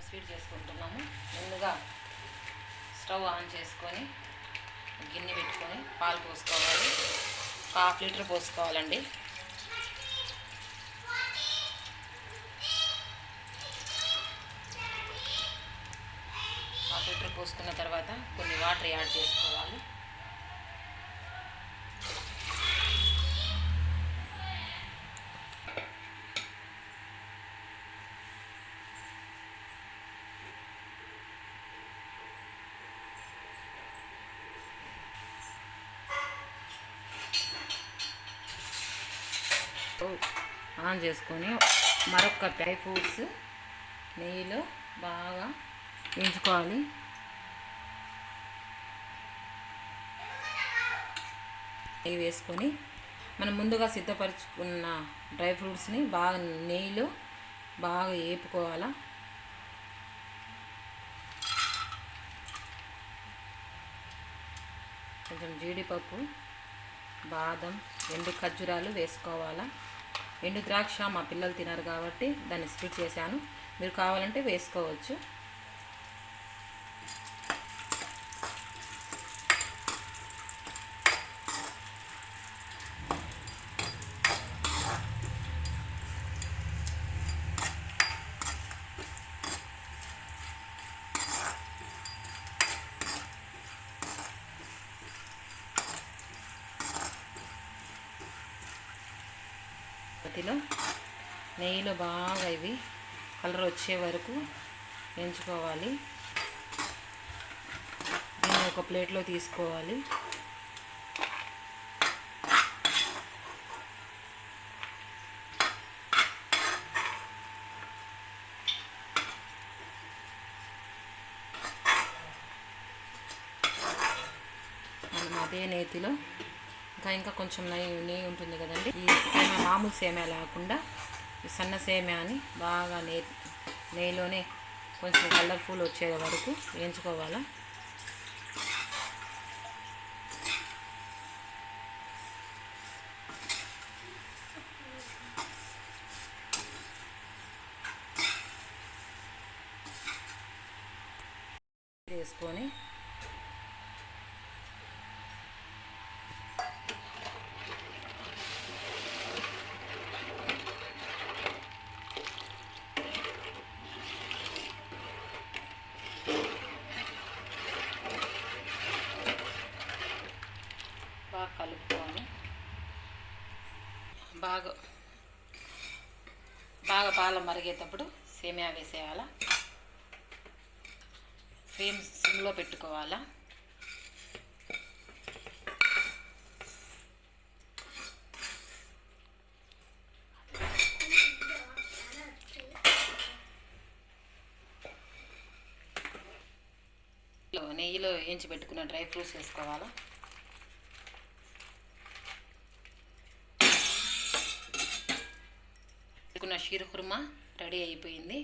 Sweet చేసుకుంటున్నాము. ముందుగా stove on చేసుకొని గిన్నె పెట్టుకొని పాలు పోసుకోవాలి. 1/2 లీటర్ పోసుకోవాలండి. లీటర్ పోసుకున్న తర్వాత కొన్ని వాటర్ యాడ్ చేసుకోవాలి. ఆన్ చేసుకొని మరొక డ్రై ఫ్రూట్స్ నెయ్యిలో బాగా వేయించుకోవాలి. నెయ్యి వేసుకొని మనం ముందుగా సిద్ధపరచుకున్న డ్రై ఫ్రూట్స్ని బాగా నెయ్యిలో బాగా వేపుకోవాలా. కొంచెం జీడిపప్పు, బాదం, ఎండు ఖర్జూరాలు వేసుకోవాలా. ఎండు ద్రాక్ష మా పిల్లలు తినరు కాబట్టి దాన్ని స్కిప్ చేశాను. మీరు కావాలంటే వేసుకోవచ్చు. నెయ్యిలో బాగా ఇవి కలర్ వచ్చే వరకు వేయించుకోవాలి. దీన్ని ఒక ప్లేట్లో తీసుకోవాలి. మనం అదే నేతిలో ఇంకా కొంచెం నెయ్యి ఉంటుంది కదండి. ఈ సేమియా మామూలు సేమియా లేకుండా ఈ సన్న సేమియాని బాగా నెయ్యిలోనే కొంచెం కలర్ఫుల్ వచ్చే వరకు వేయించుకోవాలా. వేసుకొని బాగా కలుపుకొని బాగా పాలు మరిగేటప్పుడు సేమియా వేసేయాలా. ఫ్లేమ్ సిమ్లో పెట్టుకోవాలా. నెయ్యిలో వేయించి పెట్టుకున్న డ్రై ఫ్రూట్స్ వేసుకోవాలా. షీర్ కుర్మా రెడీ అయిపోయింది.